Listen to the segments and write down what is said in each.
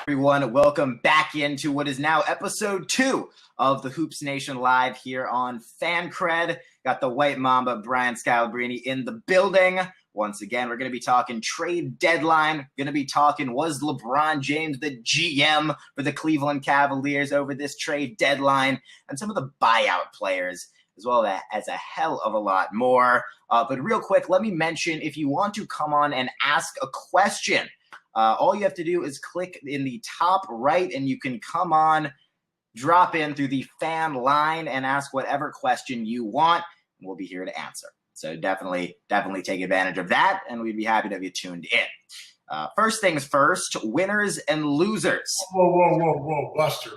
Everyone, welcome back into what is now episode 2 of the Hoops Nation Live here on Fancred. Got the White Mamba, Brian Scalabrine, in the building. Once again, we're going to be talking trade deadline. Going to be talking, was LeBron James the GM for the Cleveland Cavaliers over this trade deadline, and some of the buyout players, as well as a hell of a lot more. But real quick, let me mention, if you want to come on and ask a question, all you have to do is click in the top right, and you can come on, drop in through the fan line, and ask whatever question you want. And we'll be here to answer. So definitely take advantage of that, and we'd be happy to have you tuned in. First things first, winners and losers. Whoa, Buster.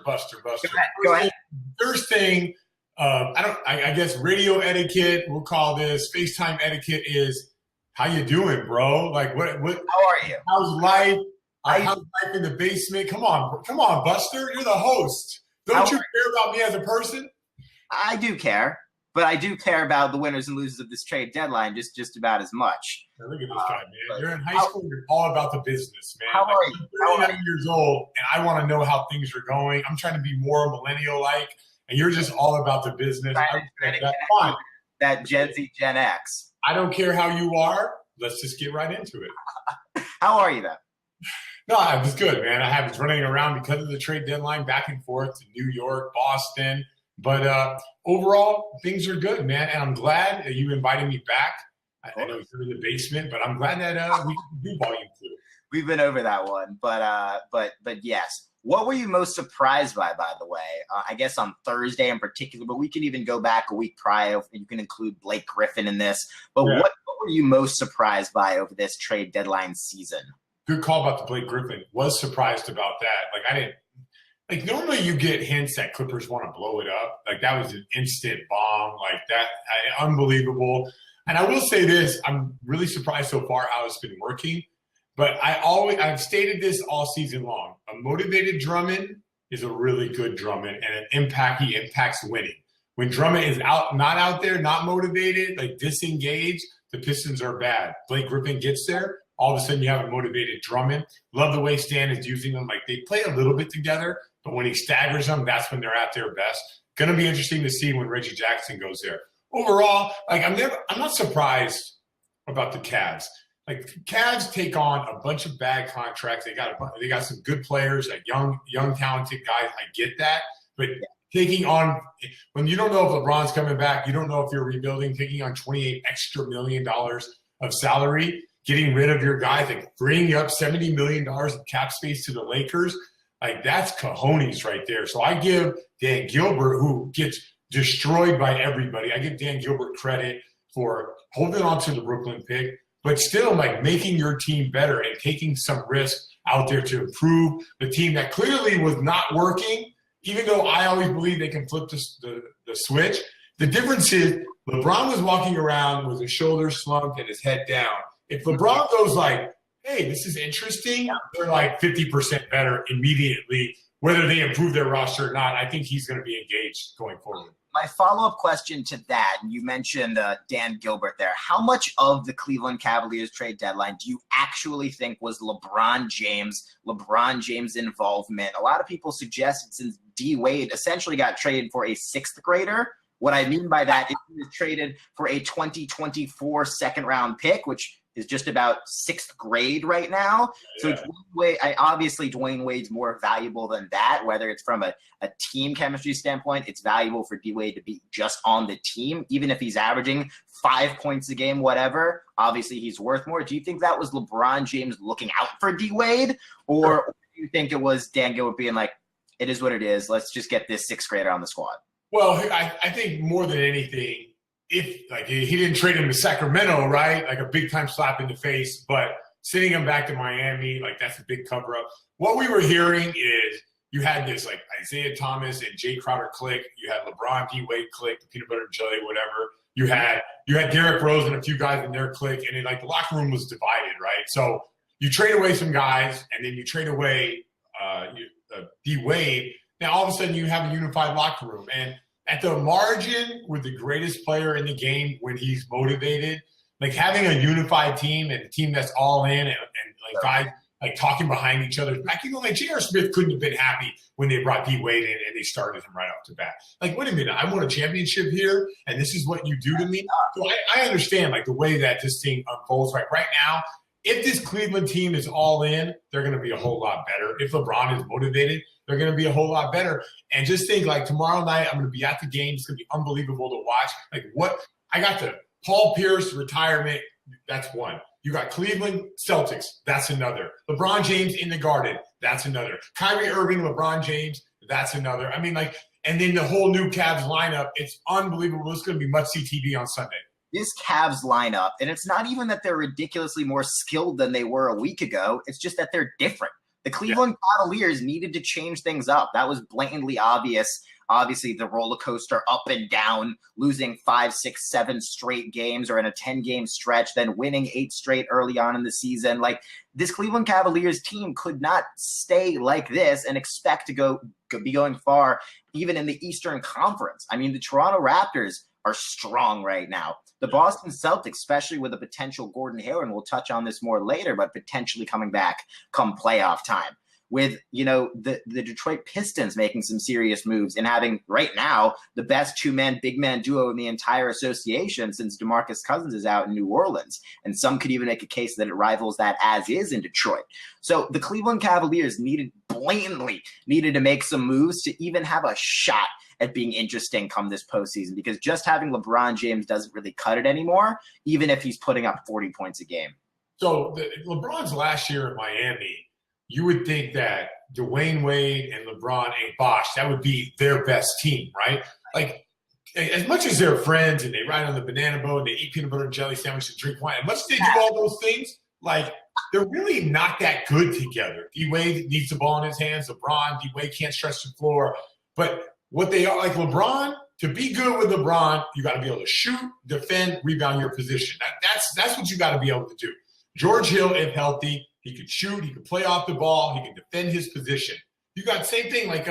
Go ahead. First thing, I guess radio etiquette, we'll call this FaceTime etiquette, is how you doing, bro? Like, what? How are you? How's life? How's life in the basement? Come on, Buster. You're the host. Don't you care about me as a person? I do care, but I do care about the winners and losers of this trade deadline just about as much. Now, look at this guy, man. You're in high school. You're all about the business, man. How are you? I'm 39 years old, and I want to know how things are going. I'm trying to be more millennial-like, and you're just all about the business. That's fine. That Gen Z, Gen X. I don't care how you are. Let's just get right into it. How are you, though? No, I was good, man. I was running around because of the trade deadline, back and forth to New York, Boston. But overall, things are good, man. And I'm glad that you invited me back. I know you're in the basement, but I'm glad that we can do volume 2. We've been over that one, but yes. What were you most surprised by the way? I guess on Thursday in particular, but we can even go back a week prior. You can include Blake Griffin in this. But yeah. What were you most surprised by over this trade deadline season? Good call about the Blake Griffin. Was surprised about that. Normally you get hints that Clippers want to blow it up. Like, that was an instant bomb. Like, that, unbelievable. And I will say this, I'm really surprised so far how it's been working. But I've stated this all season long. A motivated Drummond is a really good Drummond, and he impacts winning. When Drummond is not out there, not motivated, like disengaged, the Pistons are bad. Blake Griffin gets there, all of a sudden you have a motivated Drummond. Love the way Stan is using them. Like, they play a little bit together, but when he staggers them, that's when they're at their best. Going to be interesting to see when Reggie Jackson goes there. Overall, I'm not surprised about the Cavs. Like, Cavs take on a bunch of bad contracts. They got some good players, like young talented guys. I get that, but taking on, when you don't know if LeBron's coming back, you don't know if you're rebuilding, taking on $28 extra million of salary, getting rid of your guys, like bringing up $70 million of cap space to the Lakers, like, that's cojones right there. So I give Dan Gilbert, who gets destroyed by everybody, I give Dan Gilbert credit for holding on to the Brooklyn pick, but still, like, making your team better and taking some risk out there to improve the team that clearly was not working, even though I always believe they can flip the switch. The difference is LeBron was walking around with his shoulders slumped and his head down. If LeBron goes like, hey, this is interesting, they're like 50% better immediately, whether they improve their roster or not. I think he's going to be engaged going forward. My follow-up question to that, and you mentioned Dan Gilbert there, how much of the Cleveland Cavaliers trade deadline do you actually think was LeBron James' involvement? A lot of people suggested, since D. Wade essentially got traded for a 6th grader, what I mean by that is he was traded for a 2024 second-round pick, which is just about 6th grade right now. Yeah. So obviously Dwayne Wade's more valuable than that, whether it's from a team chemistry standpoint. It's valuable for D-Wade to be just on the team, even if he's averaging 5 points a game, whatever. Obviously he's worth more. Do you think that was LeBron James looking out for D-Wade? Or do you think it was Dan Gilbert being like, it is what it is, let's just get this 6th grader on the squad? Well, I think more than anything, if like he didn't trade him to Sacramento, right? Like a big time slap in the face, but sending him back to Miami, like, that's a big cover up. What we were hearing is you had this like Isaiah Thomas and Jay Crowder click. You had LeBron D Wade click, the peanut butter and jelly, whatever. You had Derrick Rose and a few guys in their clique, and then like the locker room was divided, right? So you trade away some guys, and then you trade away D Wade. Now all of a sudden you have a unified locker room, and at the margin, with the greatest player in the game when he's motivated, like having a unified team and a team that's all in, and like guys like talking behind each other. Like, J.R. Smith couldn't have been happy when they brought D-Wade in and they started him right off the bat. Like, wait a minute, I won a championship here, and this is what you do to me? So I understand, like, the way that this thing unfolds right now. If this Cleveland team is all in, they're going to be a whole lot better. If LeBron is motivated, they're going to be a whole lot better. And just think, like, tomorrow night, I'm going to be at the game. It's going to be unbelievable to watch. Like, what – I got the Paul Pierce retirement. That's one. You got Cleveland Celtics. That's another. LeBron James in the Garden. That's another. Kyrie Irving, LeBron James. That's another. I mean, like – and then the whole new Cavs lineup. It's unbelievable. It's going to be must-see TV on Sunday. This Cavs lineup, and it's not even that they're ridiculously more skilled than they were a week ago. It's just that they're different. The Cleveland Cavaliers needed to change things up. That was blatantly obvious. Obviously, the roller coaster up and down, losing 5, 6, 7 straight games or in a 10-game stretch, then winning 8 straight early on in the season. Like, this Cleveland Cavaliers team could not stay like this and expect to be going far, even in the Eastern Conference. I mean, the Toronto Raptors are strong right now. The Boston Celtics, especially with a potential Gordon Hayward, and we'll touch on this more later, but potentially coming back come playoff time. With, the Detroit Pistons making some serious moves and having right now the best two-man, big-man duo in the entire association since DeMarcus Cousins is out in New Orleans. And some could even make a case that it rivals that as is in Detroit. So the Cleveland Cavaliers blatantly needed to make some moves to even have a shot at being interesting come this postseason, because just having LeBron James doesn't really cut it anymore, even if he's putting up 40 points a game. So LeBron's last year in Miami, you would think that Dwayne Wade and LeBron and Bosh, that would be their best team, right? Like, as much as they're friends and they ride on the banana boat and they eat peanut butter and jelly sandwiches and drink wine, as much as they do all those things, like, they're really not that good together. D-Wade needs the ball in his hands. D-Wade can't stretch the floor. But what they are, like LeBron, to be good with LeBron, you got to be able to shoot, defend, rebound your position. That's what you got to be able to do. George Hill, if healthy, he could shoot, he could play off the ball, he can defend his position. You got the same thing, like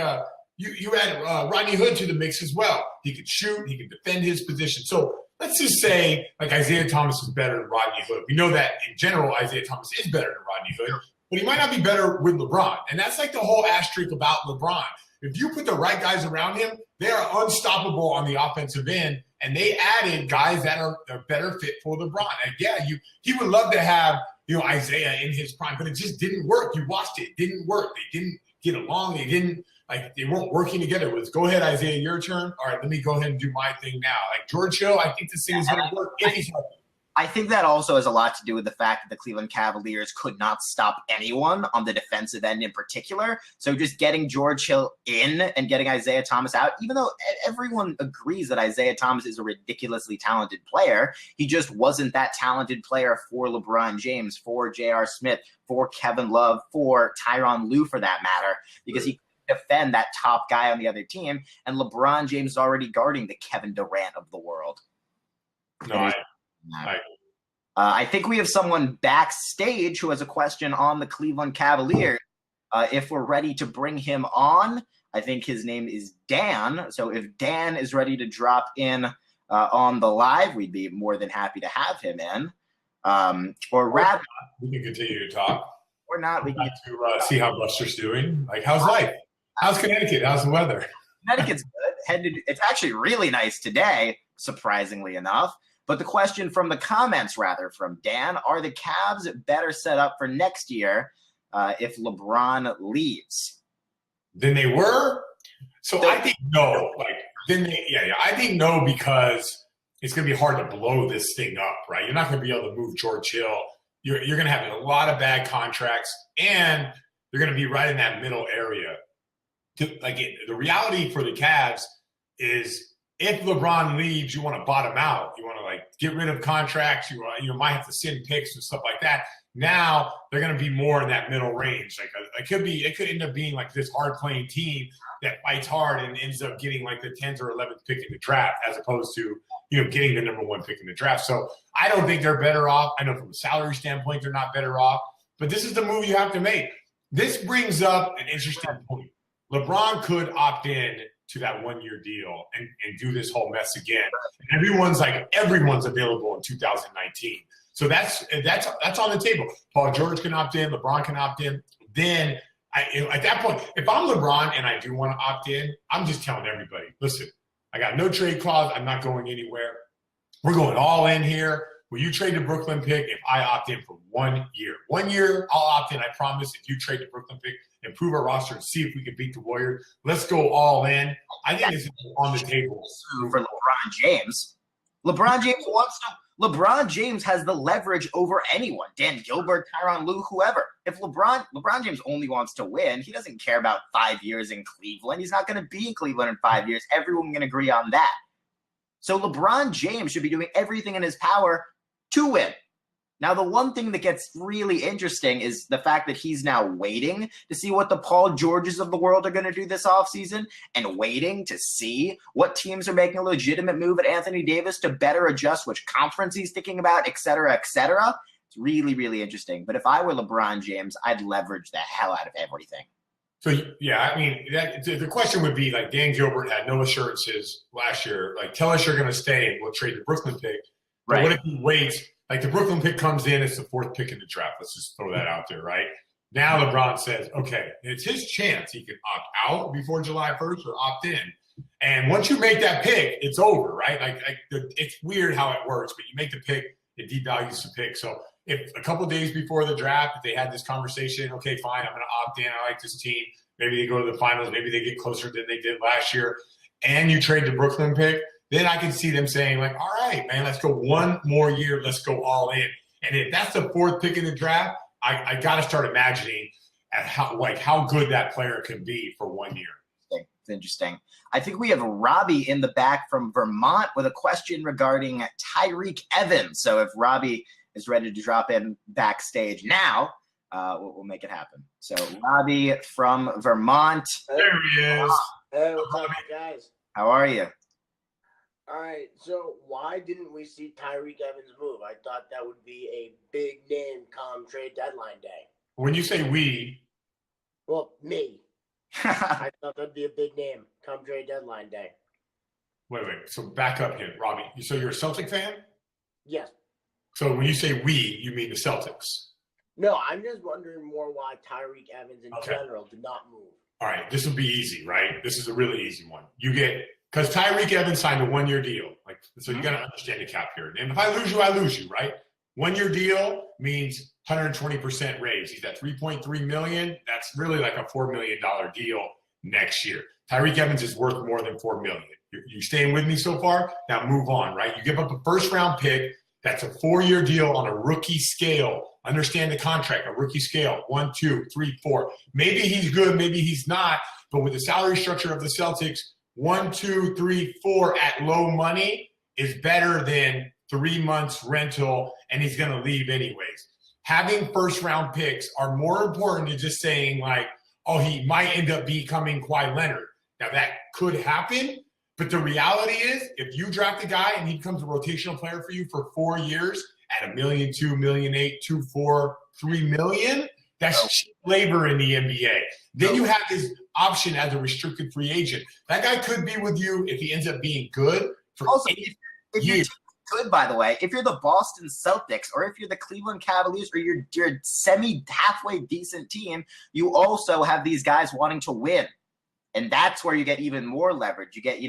you add Rodney Hood to the mix as well. He could shoot, he could defend his position. So let's just say, like, Isaiah Thomas is better than Rodney Hood. We know that in general, Isaiah Thomas is better than Rodney Hood, but he might not be better with LeBron. And that's like the whole asterisk about LeBron. If you put the right guys around him, they are unstoppable on the offensive end. And they added guys that are better fit for LeBron. And yeah, he would love to have, Isaiah in his prime, but it just didn't work. You watched it. It didn't work. They didn't get along. They weren't working together. It was, go ahead, Isaiah, your turn. All right, let me go ahead and do my thing now. Like, George Hill, I think this thing is going to work if he's healthy. I think that also has a lot to do with the fact that the Cleveland Cavaliers could not stop anyone on the defensive end in particular. So just getting George Hill in and getting Isaiah Thomas out, even though everyone agrees that Isaiah Thomas is a ridiculously talented player, he just wasn't that talented player for LeBron James, for J.R. Smith, for Kevin Love, for Tyronn Lue for that matter, because he couldn't defend that top guy on the other team. And LeBron James is already guarding the Kevin Durant of the world. No, I think we have someone backstage who has a question on the Cleveland Cavaliers. If we're ready to bring him on, I think his name is Dan. So if Dan is ready to drop in on the live, we'd be more than happy to have him in. Or rather, we can continue to talk. Or not. We can to see how Buster's doing. Like, how's life? How's Connecticut? How's the weather? Connecticut's good. It's actually really nice today, surprisingly enough. But the question from the comments, rather, from Dan, are the Cavs better set up for next year if LeBron leaves? Than they were? So I think no. I think no, because it's going to be hard to blow this thing up, right? You're not going to be able to move George Hill. You're going to have a lot of bad contracts, and they're going to be right in that middle area. The reality for the Cavs is, if LeBron leaves, you want to bottom out. You want to get rid of contracts. You might have to send picks and stuff like that. Now they're going to be more in that middle range. It could end up being like this hard playing team that fights hard and ends up getting like the 10th or 11th pick in the draft, as opposed to getting the number 1 pick in the draft. So I don't think they're better off. I know from a salary standpoint they're not better off, but this is the move you have to make. This brings up an interesting point. LeBron could opt in to that 1-year deal and do this whole mess again. And everyone's available in 2019. So that's on the table. Paul George can opt in. LeBron can opt in. Then at that point, if I'm LeBron and I do want to opt in, I'm just telling everybody, listen, I got no trade clause. I'm not going anywhere. We're going all in here. Will you trade the Brooklyn pick if I opt in for 1 year? 1 year, I'll opt in. I promise. If you trade the Brooklyn pick, improve our roster and see if we can beat the Warriors. Let's go all in. I think this is on the table for LeBron James. LeBron James has the leverage over anyone. Dan Gilbert, Tyronn Lue, whoever. If LeBron James only wants to win, he doesn't care about 5 years in Cleveland. He's not going to be in Cleveland in 5 years. Everyone can agree on that. So LeBron James should be doing everything in his power to win. Now, the one thing that gets really interesting is the fact that he's now waiting to see what the Paul Georges of the world are going to do this offseason and waiting to see what teams are making a legitimate move at Anthony Davis to better adjust which conference he's thinking about, et cetera, et cetera. It's really, really interesting. But if I were LeBron James, I'd leverage the hell out of everything. So, yeah, I mean, the question would be, like, Dan Gilbert had no assurances last year. Like, tell us you're going to stay and we'll trade the Brooklyn pick. But what if he waits? Like, the Brooklyn pick comes in, it's the 4th pick in the draft. Let's just throw that out there, right? Now LeBron says, okay, it's his chance. He can opt out before July 1st or opt in. And once you make that pick, it's over, right? It's weird how it works, but you make the pick, it devalues the pick. So if a couple of days before the draft, if they had this conversation, okay, fine, I'm going to opt in. I like this team. Maybe they go to the finals. Maybe they get closer than they did last year. And you trade the Brooklyn pick. Then I can see them saying, like, all right, man, let's go 1 more year. Let's go all in. And if that's the 4th pick in the draft, I got to start imagining at how good that player can be for 1 year. It's interesting. I think we have Robbie in the back from Vermont with a question regarding Tyreke Evans. So if Robbie is ready to drop in backstage now, we'll make it happen. So Robbie from Vermont. There he is. Hey, what's up, guys? How are you? All right, so why didn't we see Tyreke Evans move? I thought that would be a big name come trade deadline day. When you say we. Well, me. I thought that'd be a big name come trade deadline day. Wait. So back up here, Robbie. So you're a Celtic fan? Yes. So when you say we, you mean the Celtics? No, I'm just wondering more why Tyreke Evans in general did not move. All right, this will be easy, right? This is a really easy one. Because Tyreke Evans signed a 1 year deal. So you got to understand the cap period. And if I lose you, right? 1 year deal means 120% raise. He's at $3.3 million. That's really like a $4 million deal next year. Tyreke Evans is worth more than $4 million. You staying with me so far? Now move on, right? You give up a 1st round pick. That's a 4-year deal on a rookie scale. Understand the contract, a rookie scale, 1, 2, 3, 4. Maybe he's good, maybe he's not. But with the salary structure of the Celtics, 1, 2, 3, 4 at low money is better than 3 months rental, and he's going to leave anyways. Having 1st-round picks are more important than just saying, like, oh, he might end up becoming Kawhi Leonard. Now, that could happen, but the reality is if you draft a guy and he becomes a rotational player for you for 4 years at $1 million, $2 million, $8 million, $2 million, $4 million, $3 million, that's cheap labor in the NBA. Then you have this option as a restricted free agent. That guy could be with you if he ends up being good for also, 8 if years. You're good, by the way, if you're the Boston Celtics or if you're the Cleveland Cavaliers or you're halfway decent team, you also have these guys wanting to win. And that's where you get even more leverage. You get,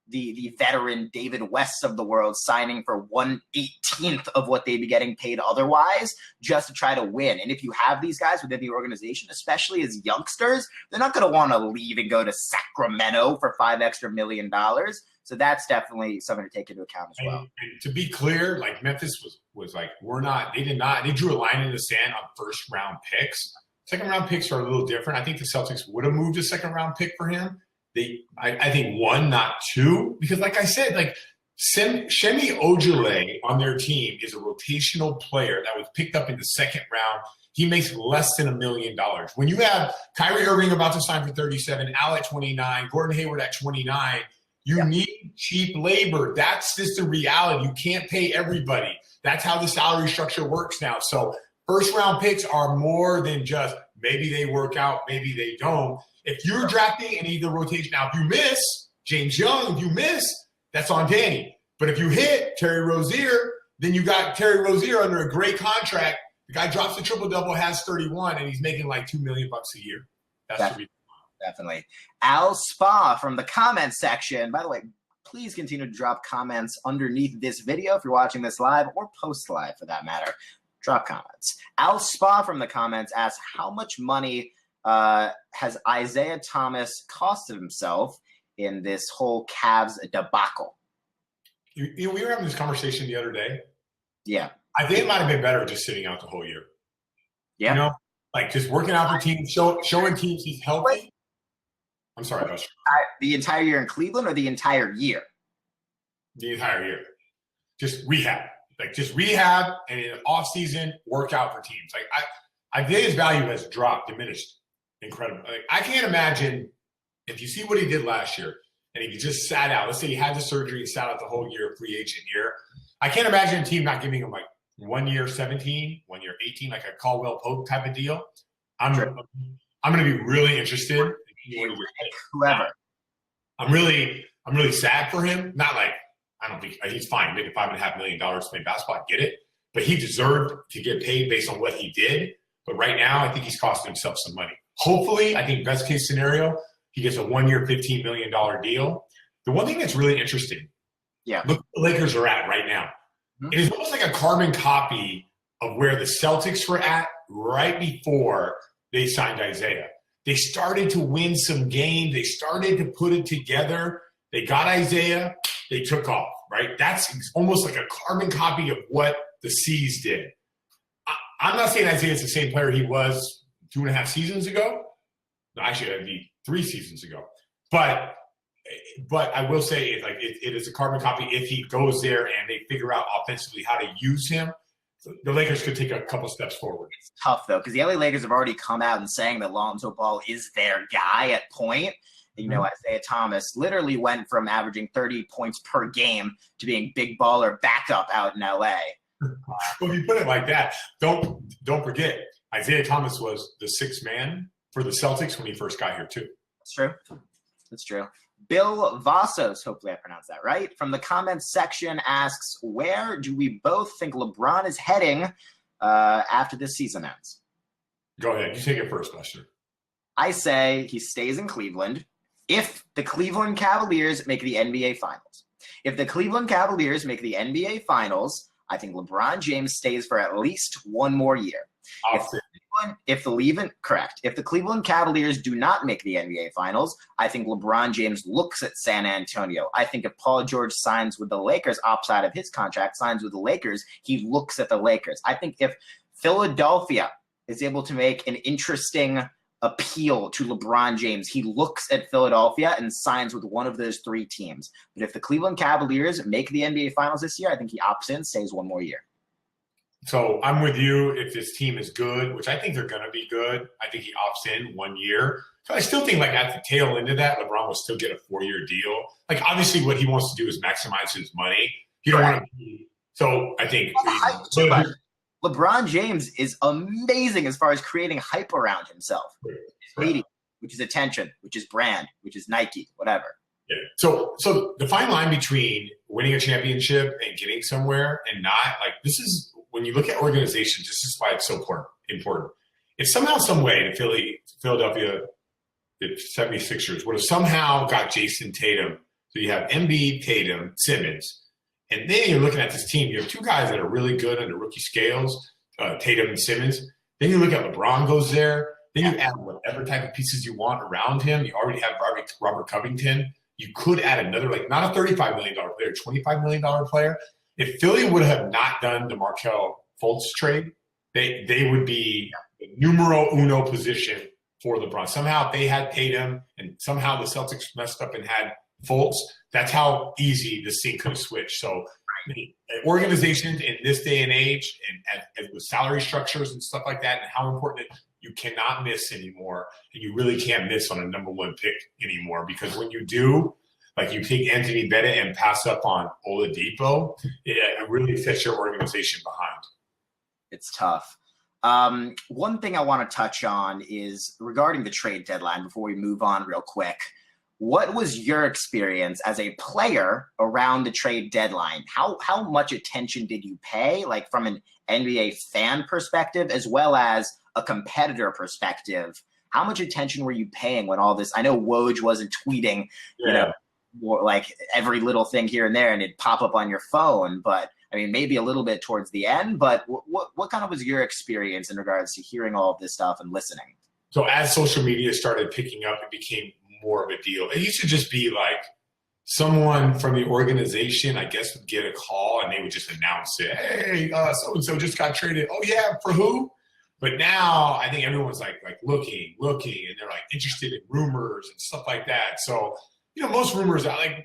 the veteran David Wests of the world signing for 1/18th of what they'd be getting paid otherwise just to try to win. And if you have these guys within the organization, especially as youngsters, they're not going to want to leave and go to Sacramento for $5 extra million. So that's definitely something to take into account as well. And to be clear, like Memphis was like, they drew a line in the sand on 1st-round picks. 2nd-round picks are a little different. I think the Celtics would have moved a 2nd-round pick for him. I think 1, not 2, because like I said, like Shemi Ojale on their team is a rotational player that was picked up in the 2nd round. He makes less than $1 million. When you have Kyrie Irving about to sign for 37, Al at 29, Gordon Hayward at 29, you need cheap labor. That's just the reality. You can't pay everybody. That's how the salary structure works now. So 1st-round picks are more than just maybe they work out, maybe they don't. If you're drafting and either rotation, now if you miss James Young, that's on Danny. But if you hit Terry Rozier, Then you got Terry Rozier under a great contract. The guy drops the triple-double, has 31, and he's making like $2 million a year. That's the reason. Definitely. Al Spa from the comments section. By the way, please continue to drop comments underneath this video if you're watching this live or post-live for that matter. Drop comments. Al Spa from the comments asks, how much money has Isaiah Thomas costed himself in this whole Cavs debacle? We were having this conversation the other day. Yeah. I think it might have been better just sitting out the whole year. Yeah. You know, like just working out for teams, showing teams he's healthy. I'm sorry, Buster. The entire year in Cleveland or the entire year? The entire year. Just rehab. Like just rehab and in off season workout for teams. Like Isaiah's value has diminished incredibly. Like I can't imagine if you see what he did last year and if he just sat out, let's say he had the surgery and sat out the whole year, free agent year. I can't imagine a team not giving him like 1 year 17, 1 year 18, like a Caldwell Pope type of deal. I'm going to be really interested. Whoever. I'm really sad for him. Not like I don't think he's fine making $5.5 million to play basketball. I get it, but he deserved to get paid based on what he did. But right now, I think he's costing himself some money. Hopefully, I think best case scenario, he gets a 1 year, $15 million deal. The one thing that's really interesting, look where the Lakers are at right now. Mm-hmm. It is almost like a carbon copy of where the Celtics were at right before they signed Isaiah. They started to win some games. They started to put it together. They got Isaiah. They took off, right? That's almost like a carbon copy of what the C's did. I'm not saying Isaiah's the same player he was 2.5 seasons ago. No, actually, that'd be 3 seasons ago. But I will say it is a carbon copy if he goes there and they figure out offensively how to use him. The Lakers could take a couple steps forward. It's tough, though, because the LA Lakers have already come out and saying that Lonzo Ball is their guy at point. You know, Isaiah Thomas literally went from averaging 30 points per game to being big baller backup out in LA. Well, if you put it like that, don't forget, Isaiah Thomas was the 6th man for the Celtics when he first got here, too. That's true. That's true. Bill Vasos, hopefully I pronounced that right, from the comments section asks, where do we both think LeBron is heading after this season ends? Go ahead. You take it first, Buster. I say he stays in Cleveland if the Cleveland Cavaliers make the NBA Finals. If the Cleveland Cavaliers make the NBA Finals, I think LeBron James stays for at least 1 more year. If the Cleveland Cavaliers do not make the NBA Finals, I think LeBron James looks at San Antonio. I think if Paul George signs with the Lakers, outside of his contract, signs with the Lakers, he looks at the Lakers. I think if Philadelphia is able to make an interesting appeal to LeBron James, he looks at Philadelphia and signs with one of those 3 teams. But if the Cleveland Cavaliers make the NBA Finals this year, I think he opts in, stays 1 more year. So I'm with you. If this team is good, which I think they're going to be good, I think he opts in 1 year. So I still think like at the tail end of that, LeBron will still get a 4-year deal. Like obviously what he wants to do is maximize his money. He don't want to be. So I think LeBron James is amazing as far as creating hype around himself. Media, which is attention, which is brand, which is Nike, whatever. Yeah. So the fine line between winning a championship and getting somewhere and not, like this is when you look at organizations, this is why it's so important. If somehow, some way, Philadelphia, the 76ers would have somehow got Jason Tatum, so you have Embiid, Tatum, Simmons, and then you're looking at this team. You have 2 guys that are really good under rookie scales, Tatum and Simmons. Then you look at LeBron goes there. Then you add whatever type of pieces you want around him. You already have Robert Covington. You could add another, like not a $35 million player, $25 million player. If Philly would have not done the Markelle Fultz trade, they would be the numero uno position for LeBron. Somehow they had Tatum, and somehow the Celtics messed up and had Fultz. That's how easy this thing could have switched. So organizations in this day and age, and with salary structures and stuff like that, and how important you cannot miss anymore, and you really can't miss on a number 1 pick anymore, because when you do, like you take Anthony Bennett and pass up on Oladipo, it really sets your organization behind. It's tough. One thing I want to touch on is regarding the trade deadline before we move on real quick. what was your experience as a player around the trade deadline? How much attention did you pay, like from an NBA fan perspective, as well as a competitor perspective? How much attention were you paying when all this? I know Woj wasn't tweeting, more like every little thing here and there, and it'd pop up on your phone. But I mean, maybe a little bit towards the end. But what kind of was your experience in regards to hearing all of this stuff and listening? So as social media started picking up, it became more of a deal. It used to just be like someone from the organization, I guess, would get a call and they would just announce it. Hey, so-and-so just got traded. Oh, yeah, for who? But now I think everyone's like looking, and they're like interested in rumors and stuff like that. So, most rumors, I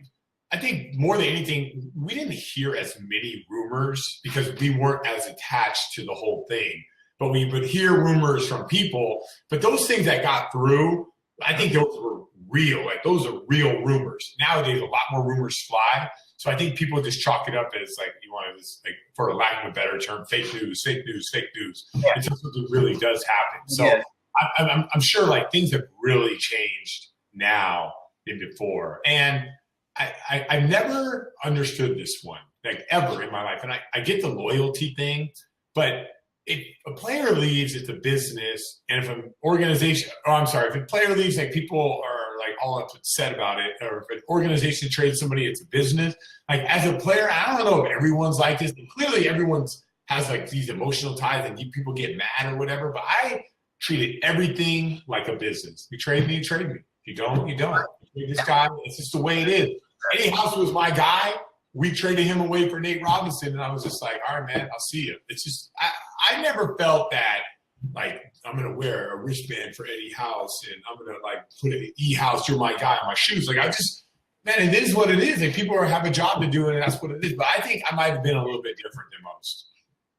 think more than anything, we didn't hear as many rumors because we weren't as attached to the whole thing. But we would hear rumors from people. But those things that got through, I think those were real. Like, those are real rumors. Nowadays, a lot more rumors fly. So I think people just chalk it up as for a lack of a better term, fake news. Yeah. Until something really does happen. So yeah. I'm sure like things have really changed now than before. And I never understood this one, like ever in my life. And I get the loyalty thing, but if a player leaves, it's a business. And if an organization, if a player leaves, like people are like all upset about it, or if an organization trades somebody, it's a business. Like as a player, I don't know if everyone's like this. And clearly everyone's has like these emotional ties and people get mad or whatever. But I treated everything like a business. You trade me, you trade me. If you don't, you don't. You trade this guy, it's just the way it is. Eddie House was my guy. We traded him away for Nate Robinson, and I was just like, all right, man, I'll see you. It's just I never felt that like I'm gonna wear a wristband for Eddie House and I'm gonna like put an E-House, you're my guy on my shoes. Like it is what it is, and people have a job to do, and that's what it is. But I think I might have been a little bit different than most.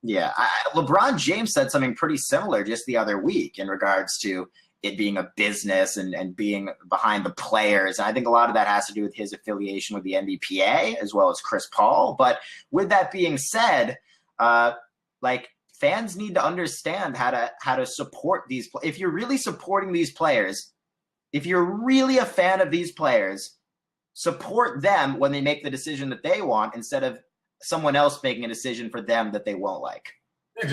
Yeah, LeBron James said something pretty similar just the other week in regards to it being a business and being behind the players. And I think a lot of that has to do with his affiliation with the NBPA as well as Chris Paul. But with that being said, fans need to understand how to support these. If you're really supporting these players, if you're really a fan of these players, support them when they make the decision that they want instead of someone else making a decision for them that they won't like. Yeah,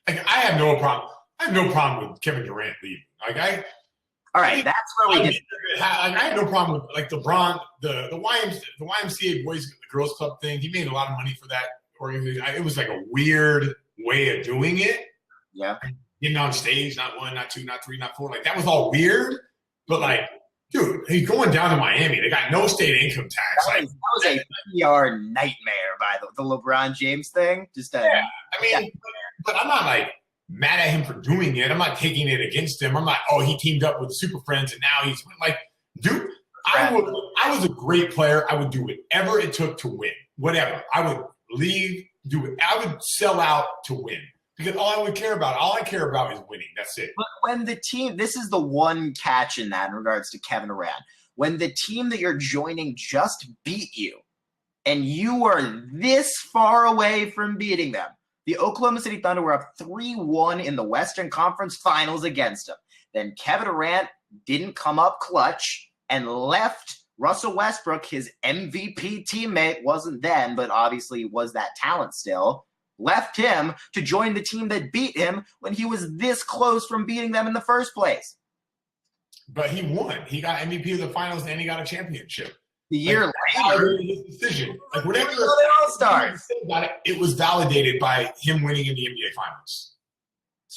I have no problem. I have no problem with Kevin Durant leaving. All right, that's where we get. I have no problem with like LeBron, the YMCA Boys Girls Club thing. He made a lot of money for that organization. It was like a weird way of doing it. Yeah, getting on stage, not one, not two, not three, not four. Like that was all weird. But like, dude, he's going down to Miami. They got no state income tax. That was a PR nightmare by the LeBron James thing. But I'm not like mad at him for doing it. I'm not taking it against him. I'm not, he teamed up with Super Friends and now he's like, dude, I was a great player. I would do whatever it took to win. Whatever. I would leave, do it. I would sell out to win. Because all I care about is winning. That's it. But when the team, this is the one catch in that in regards to Kevin Durant. When the team that you're joining just beat you and you are this far away from beating them, the Oklahoma City Thunder were up 3-1 in the Western Conference Finals against them. Then Kevin Durant didn't come up clutch and left Russell Westbrook, his MVP teammate, wasn't then, but obviously was that talent still, left him to join the team that beat him when he was this close from beating them in the first place. But he won. He got MVP of the finals and he got a championship. The year later, his decision, like whatever All-Stars. It was validated by him winning in the NBA Finals.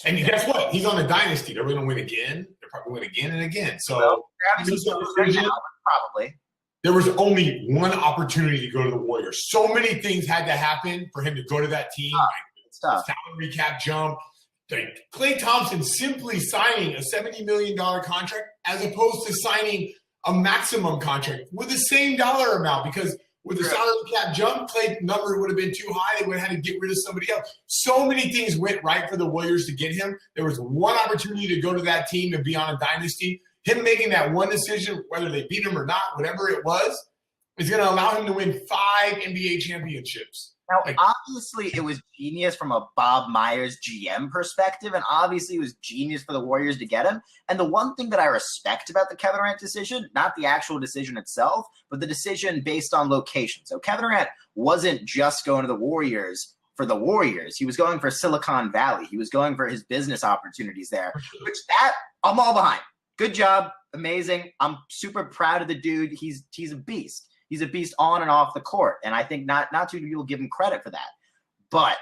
And guess what? He's on a dynasty. They're going to win again. They're probably win again and again. So probably. There was only one opportunity to go to the Warriors. So many things had to happen for him to go to that team. Salary cap jump. Like Klay Thompson simply signing a $70 million contract as opposed to signing a maximum contract with the same dollar amount, because with the salary cap jump, Klay number would have been too high. They would have had to get rid of somebody else. So many things went right for the Warriors to get him. There was one opportunity to go to that team and be on a dynasty. Him making that one decision, whether they beat him or not, whatever it was, is going to allow him to win 5 NBA championships. Now, Like, obviously, it was genius from a Bob Myers GM perspective, and obviously it was genius for the Warriors to get him. And the one thing that I respect about the Kevin Durant decision, not the actual decision itself, but the decision based on location. So Kevin Durant wasn't just going to the Warriors for the Warriors. He was going for Silicon Valley. He was going for his business opportunities there, which that I'm all behind. Good job. Amazing. I'm super proud of the dude. He's a beast. He's a beast on and off the court. And I think not too many people give him credit for that. But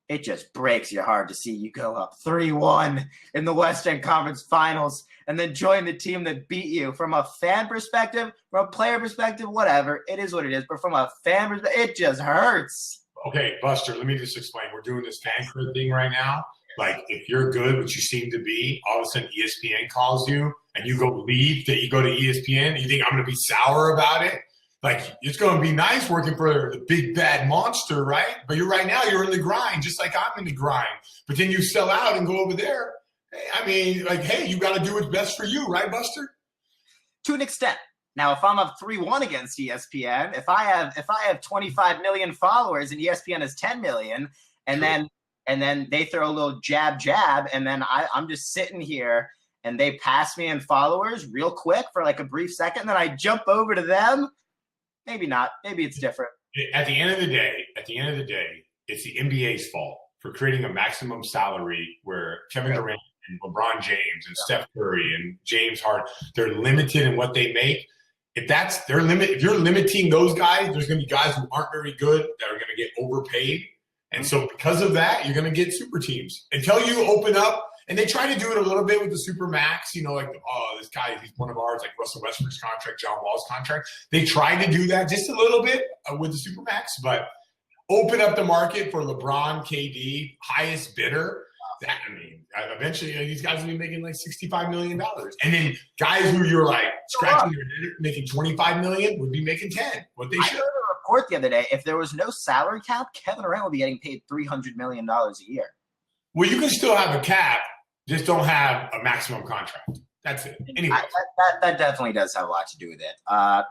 it just breaks your heart to see you go up 3-1 in the Western Conference Finals and then join the team that beat you. From a fan perspective, from a player perspective, whatever. It is what it is. But from a fan perspective, it just hurts. Okay, Buster, let me just explain. We're doing this Fancred thing right now. Like, if you're good, which you seem to be, all of a sudden ESPN calls you and you go leave, that you go to ESPN, and you think I'm going to be sour about it? Like, it's going to be nice working for the big bad monster, right? But right now you're in the grind, just like I'm in the grind. But then you sell out and go over there. I mean, like, hey, you got to do what's best for you, right, Buster? To an extent. Now, if I'm up 3-1 against ESPN, if I have 25 million followers and ESPN has 10 million, and then they throw a little jab, and then I'm just sitting here and they pass me in followers real quick for like a brief second, and then I jump over to them. Maybe not. Maybe it's different. At the end of the day, it's the NBA's fault for creating a maximum salary where Kevin Durant and LeBron James and Steph Curry and James Harden, they're limited in what they make. If you're limiting those guys, there's going to be guys who aren't very good that are going to get overpaid. And so because of that, you're going to get super teams. Until you open up, and they try to do it a little bit with the super max, like, this guy, he's one of ours, like Russell Westbrook's contract, John Wall's contract. They tried to do that just a little bit with the super max, but open up the market for LeBron, KD, highest bidder. Eventually these guys will be making like $65 million. And then guys who you're like scratching their head making $25 million would be making 10. What they should. I heard a report the other day, if there was no salary cap, Kevin Durant would be getting paid $300 million a year. Well, you can still have a cap, just don't have a maximum contract. That's it. Anyway. That definitely does have a lot to do with it.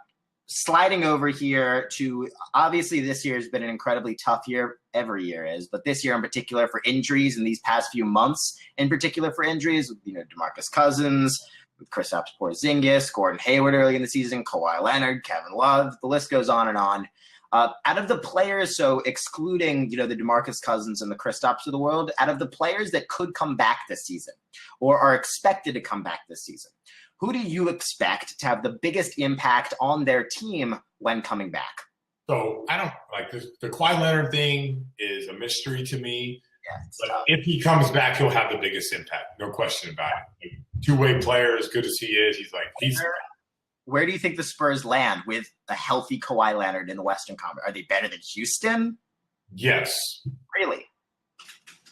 Sliding over here to, obviously this year has been an incredibly tough year. Every year is, but this year in particular for injuries, and these past few months in particular for injuries, DeMarcus Cousins, with Kristaps Porzingis, Gordon Hayward early in the season, Kawhi Leonard, Kevin Love, the list goes on and on. Out of the players, so excluding, the DeMarcus Cousins and the Kristaps of the world, out of the players that could come back this season or are expected to come back this season, who do you expect to have the biggest impact on their team when coming back? So I don't like this. The Kawhi Leonard thing is a mystery to me. Yeah, but if he comes back, he'll have the biggest impact. No question about it. Two-way player, as good as he is, Where do you think the Spurs land with a healthy Kawhi Leonard in the Western Conference? Are they better than Houston? Yes. Really?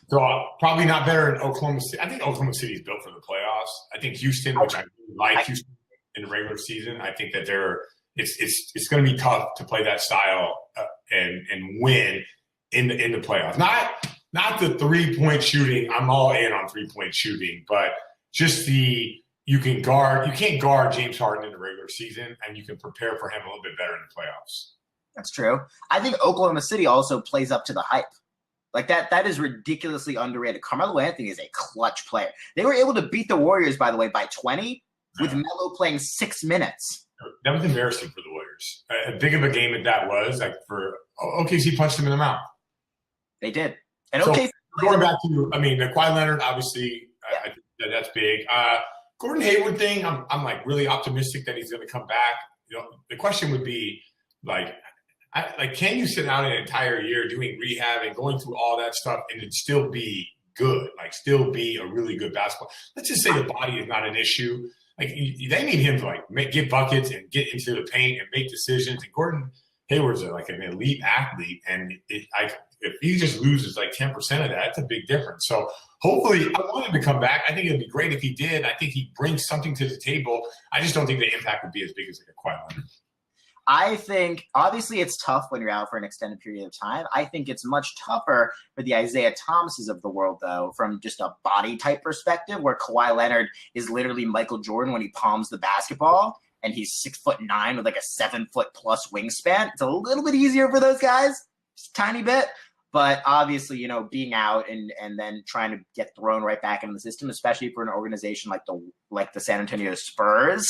So probably not better in Oklahoma City. I think Oklahoma City is built for the playoffs. I think Houston, which I really like Houston in the regular season, I think that it's going to be tough to play that style and win in the playoffs. Not the 3-point shooting. I'm all in on 3-point shooting, but just you can't guard James Harden in the regular season, and you can prepare for him a little bit better in the playoffs. That's true. I think Oklahoma City also plays up to the hype. Like that is ridiculously underrated. Carmelo Anthony is a clutch player. They were able to beat the Warriors, by the way, by 20 with Melo playing 6 minutes. That was embarrassing for the Warriors. As big of a game as that was, like for OKC punched them in the mouth. They did. And so OKC going back to, the Kawhi Leonard, obvioally, I think that's big. Gordon Hayward thing, I'm like really optimistic that he's going to come back. The question would be can you sit down an entire year doing rehab and going through all that stuff and it still be good, still be a really good basketball? Let's just say the body is not an issue. They need him to get buckets and get into the paint and make decisions. And Gordon Hayward's an elite athlete, and if he just loses 10% of that, that's a big difference. So hopefully, I want him to come back. I think it'd be great if he did. I think he brings something to the table. I just don't think the impact would be as big as a Kawhi Leonard. I think, obviously, it's tough when you're out for an extended period of time. I think it's much tougher for the Isaiah Thomases of the world, though, from just a body type perspective, where Kawhi Leonard is literally Michael Jordan when he palms the basketball, and he's 6'9" with a 7-foot+ wingspan. It's a little bit easier for those guys. just a tiny bit. But obviously, you know, being out and then trying to get thrown right back into the system, especially for an organization like the San Antonio Spurs,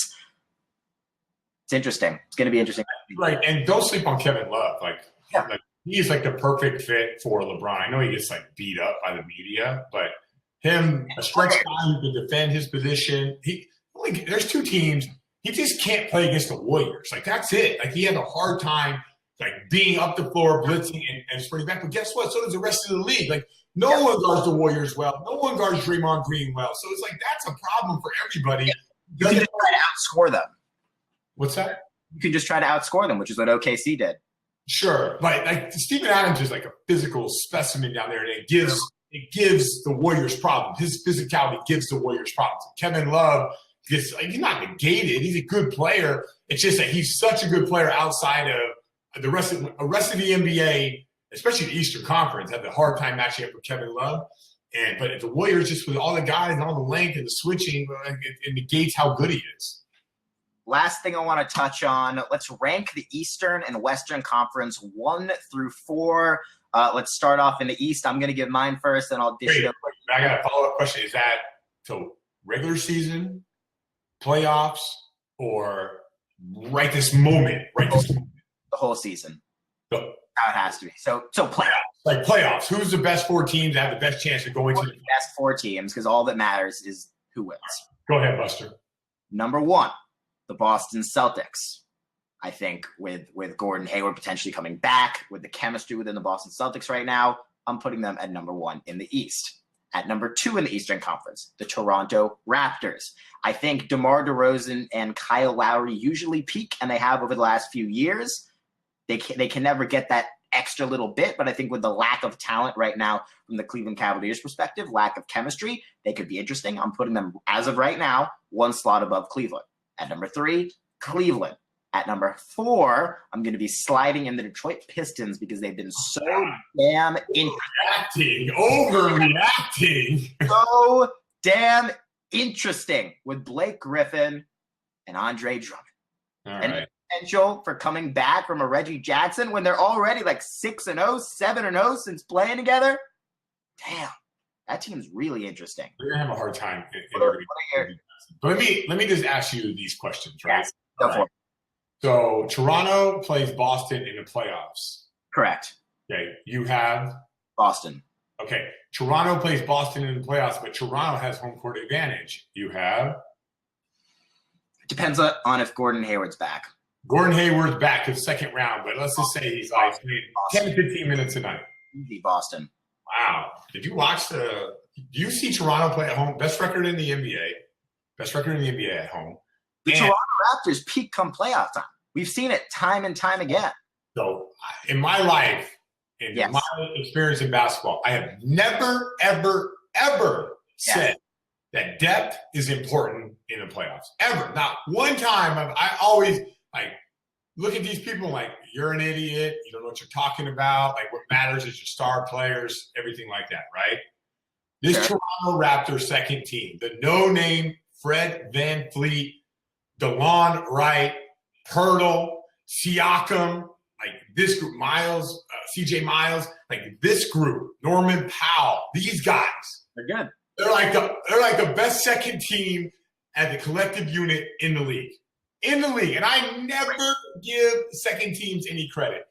it's interesting. It's going to be interesting. Right, and don't sleep on Kevin Love. Like he is like the perfect fit for LeBron. I know he gets like beat up by the media, but him, a stretch guy who can defend his position. There's two teams. He just can't play against the Warriors. Like that's it. Like he had a hard time like being up the floor, blitzing and sprinting back. But guess what? So does the rest of the league. Like no one guards the Warriors well. No one guards Draymond Green well. So it's like that's a problem for everybody. Yeah. You can just try to outscore them. What's that? You can just try to outscore them, which is what OKC did. Sure, but like Steven Adams is like a physical specimen down there, and it gives the Warriors problems. His physicality gives the Warriors problems. Kevin Love gets he's not negated. He's a good player. It's just that he's such a good player outside of the rest of the NBA, especially the Eastern Conference, had the hard time matching up with Kevin Love. But the Warriors, just with all the guys and all the length and the switching, it negates how good he is. Last thing I want to touch on, let's rank the Eastern and Western Conference 1 through 4. Let's start off in the East. I'm going to give mine first, then I'll dish it over. I got a follow-up question. Is that so regular season, playoffs, or right this moment? The whole season. How it has to be. So playoffs. Like playoffs. Who's the best 4 teams that have the best chance of going to the best 4 teams? Because all that matters is who wins. Go ahead, Buster. Number 1. The Boston Celtics. I think with Gordon Hayward potentially coming back, with the chemistry within the Boston Celtics right now, I'm putting them at number 1 in the East. At number 2 in the Eastern Conference, the Toronto Raptors. I think DeMar DeRozan and Kyle Lowry usually peak, and they have over the last few years. They can never get that extra little bit, but I think with the lack of talent right now from the Cleveland Cavaliers perspective, lack of chemistry, they could be interesting. I'm putting them, as of right now, 1 slot above Cleveland. At number 3, Cleveland. At number 4, I'm going to be sliding in the Detroit Pistons because they've been so damn overreacting. So damn interesting with Blake Griffin and Andre Drummond. And the potential for coming back from a Reggie Jackson when they're already like 6-0, 7-0 since playing together. Damn, that team's really interesting. They're going to have a hard time. But let me just ask you these questions, right? Yes, go for it. So Toronto plays Boston in the playoffs. Correct. Okay, you have Boston. Okay, Toronto plays Boston in the playoffs, but Toronto has home court advantage. You have? It depends on if Gordon Hayward's back. Gordon Hayward's back to the second round, but let's just say he's like 10 to 15 minutes a night. Easy Boston. Wow. Did you watch do you see Toronto play at home? Best record in the NBA. Best record in the NBA at home. The Toronto Raptors peak come playoff time. We've seen it time and time again. So in my life, in my experience in basketball, I have never, ever, ever said that depth is important in the playoffs. Ever. Not one time. I always look at these people like, you're an idiot. You don't know what you're talking about. Like what matters is your star players, everything like that, right? This Toronto Raptors second team, the no-name Fred VanVleet, DeLon Wright, Pirtle, Siakam, like this group, Miles, CJ Miles, like this group, Norman Powell, these guys. They're good. They're like the best second team at the collective unit in the league. In the league. And I never give second teams any credit.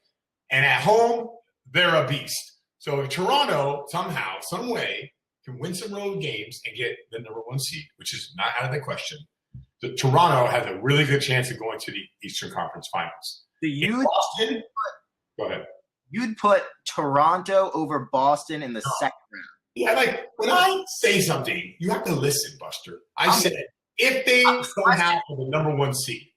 And at home, they're a beast. So if Toronto somehow, some way, can win some road games and get the number 1 seed, which is not out of the question, Toronto has a really good chance of going to the Eastern Conference Finals. Boston, go ahead. You'd put Toronto over Boston in the second round. Yeah, like when I say something, you have to listen, Buster. I said if they somehow have the number 1 seed,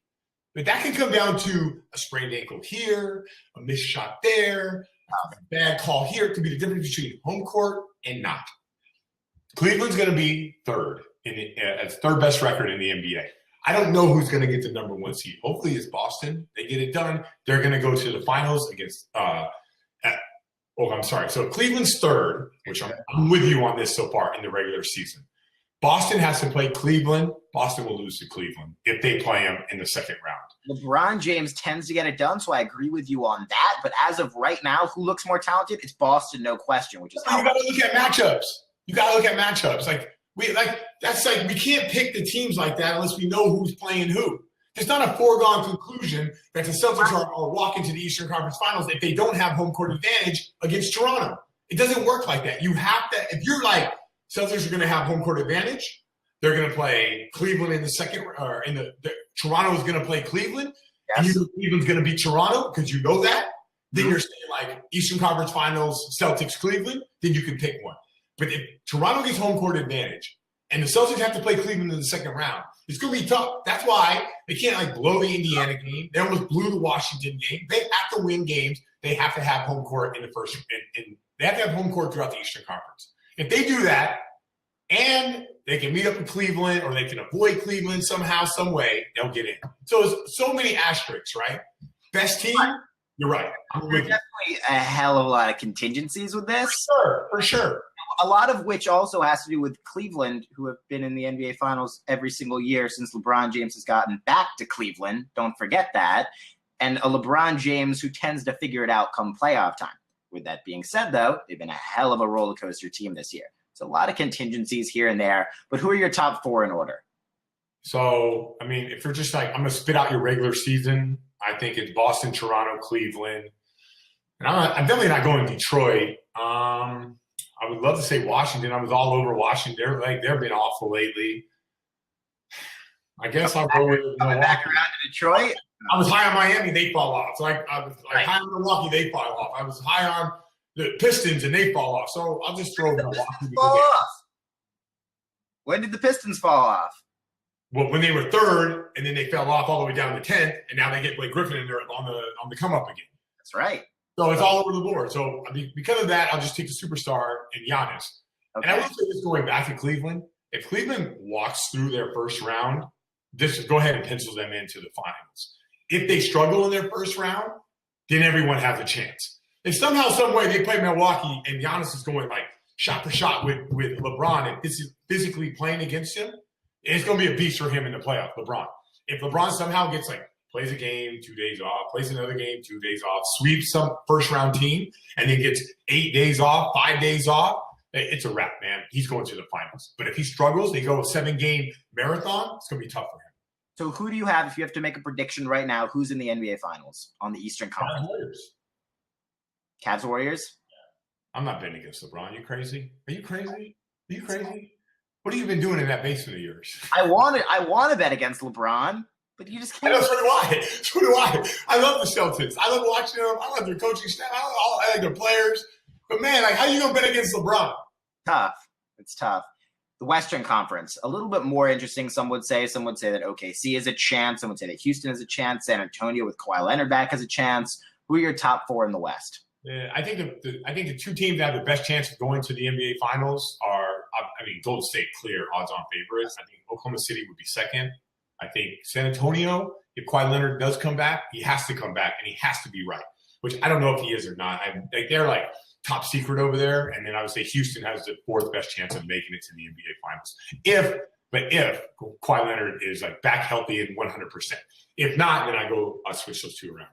but that can come down to a sprained ankle here, a missed shot there, a bad call here. It could be the difference between home court and not. Cleveland's going to be third as third best record in the NBA. I don't know who's going to get the number 1 seed. Hopefully it's Boston. They get it done. They're going to go to the finals against I'm sorry. So Cleveland's third, which I'm with you on this so far in the regular season. Boston has to play Cleveland. Boston will lose to Cleveland if they play them in the second round. LeBron James tends to get it done, so I agree with you on that. But as of right now, who looks more talented? It's Boston, no question. Which is you got to look at matchups. We can't pick the teams like that unless we know who's playing who. It's not a foregone conclusion that the Celtics are walking to the Eastern Conference Finals if they don't have home court advantage against Toronto. It doesn't work like that. You have to, if you're like, Celtics are going to have home court advantage, they're going to play Cleveland in the second, or Toronto is going to play Cleveland, and you know Cleveland's going to beat Toronto because you know that. Then you're saying like Eastern Conference Finals, Celtics, Cleveland, then you can pick one. But if Toronto gets home court advantage and the Celtics have to play Cleveland in the second round, it's going to be tough. That's why they can't blow the Indiana game. They almost blew the Washington game. They have to win games. They have to have home court in the first. They have to have home court throughout the Eastern Conference. If they do that, and they can meet up in Cleveland, or they can avoid Cleveland somehow, some way, they'll get in. So it's so many asterisks, right? Best team, you're right. There's definitely a hell of a lot of contingencies with this. For sure. A lot of which also has to do with Cleveland, who have been in the NBA Finals every single year since LeBron James has gotten back to Cleveland. Don't forget that. And a LeBron James who tends to figure it out come playoff time. With that being said, though, they've been a hell of a roller coaster team this year. So a lot of contingencies here and there. But who are your top four in order? So, I mean, if you're just like, I'm going to spit out your regular season, I think it's Boston, Toronto, Cleveland. And I'm definitely not going Detroit. I would love to say Washington. I was all over Washington. They've been awful lately. I guess I'll go with Coming back around to Detroit. I was high on Miami, they fall off. So I was high on Milwaukee, they fall off. I was high on the Pistons, and they fall off. So I'll just throw Milwaukee. Fall off. When did the Pistons fall off? Well, when they were third, and then they fell off all the way down to 10th, and now they get Blake Griffin in there on the come up again. That's right. So it's all over the board. So I mean, because of that, I'll just take the superstar and Giannis. Okay. And I will say this going back to Cleveland. If Cleveland walks through their first round, just go ahead and pencil them into the finals. If they struggle in their first round, then everyone has a chance. If somehow, some way they play Milwaukee and Giannis is going like shot for shot with LeBron and physically playing against him, it's going to be a beast for him in the playoff, LeBron. If LeBron somehow gets plays a game, 2 days off, plays another game, 2 days off, sweeps some first-round team, and then gets 8 days off, 5 days off, it's a wrap, man. He's going to the finals. But if he struggles, they go a 7-game marathon, it's going to be tough for him. So who do you have, if you have to make a prediction right now, who's in the NBA Finals on the Eastern Conference? Cavs Warriors? Yeah. I'm not betting against LeBron. You crazy? Are you crazy? What have you been doing in that basement of yours? I want to bet against LeBron. But you just can't. I know, so do I. I love the Celtics. I love watching them. I love their coaching staff. I like their players. But, man, how you going to bet against LeBron? Tough. It's tough. The Western Conference, a little bit more interesting, some would say. Some would say that OKC has a chance. Some would say that Houston has a chance. San Antonio with Kawhi Leonard back has a chance. Who are your top four in the West? Yeah, I think the two teams that have the best chance of going to the NBA Finals are, Golden State, clear odds-on favorites. I think Oklahoma City would be second. I think San Antonio, if Kawhi Leonard does come back, he has to come back, and he has to be right, which I don't know if he is or not. They're top secret over there, and then I would say Houston has the fourth best chance of making it to the NBA Finals. If Kawhi Leonard is back healthy and 100%. If not, then I switch those two around.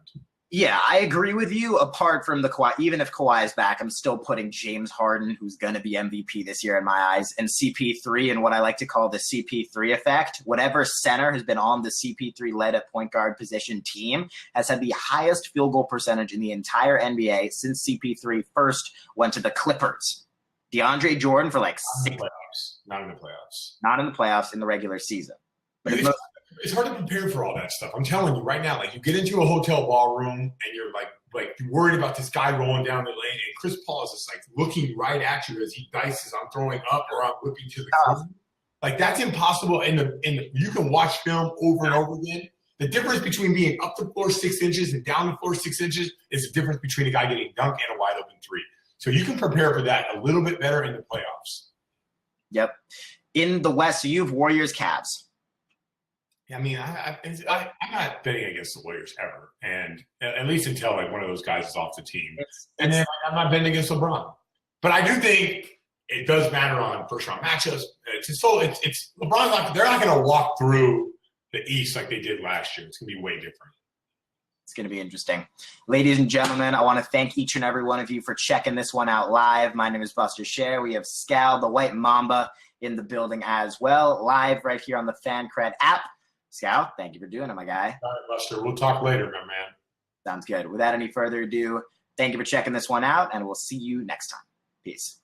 Yeah, I agree with you. Apart from the Kawhi, even if Kawhi is back, I'm still putting James Harden, who's going to be MVP this year in my eyes, and CP3 and what I like to call the CP3 effect. Whatever center has been on the CP3-led at point guard position team has had the highest field goal percentage in the entire NBA since CP3 first went to the Clippers. DeAndre Jordan for 6 playoffs. Not in the playoffs. Not in the playoffs, in the regular season. But it's hard to prepare for all that stuff. I'm telling you right now, you get into a hotel ballroom and you're you're worried about this guy rolling down the lane, and Chris Paul is just looking right at you as he dices. I'm throwing up or I'm whipping to the corner. That's impossible. And you can watch film over and over again. The difference between being up the floor 6 inches and down the floor 6 inches is the difference between a guy getting dunked and a wide open three. So you can prepare for that a little bit better in the playoffs. Yep. In the West, so you have Warriors, Cavs. I'm not betting against the Warriors ever, and at least until one of those guys is off the team. And then I'm not betting against LeBron. But I do think it does matter on first round matchups. It's LeBron's they're not going to walk through the East like they did last year. It's going to be way different. It's going to be interesting. Ladies and gentlemen, I want to thank each and every one of you for checking this one out live. My name is Buster Scher. We have Scal, the White Mamba, in the building as well, live right here on the Fancred app. Scal, thank you for doing it, my guy. All right, Buster. We'll talk later, my man. Sounds good. Without any further ado, thank you for checking this one out, and we'll see you next time. Peace.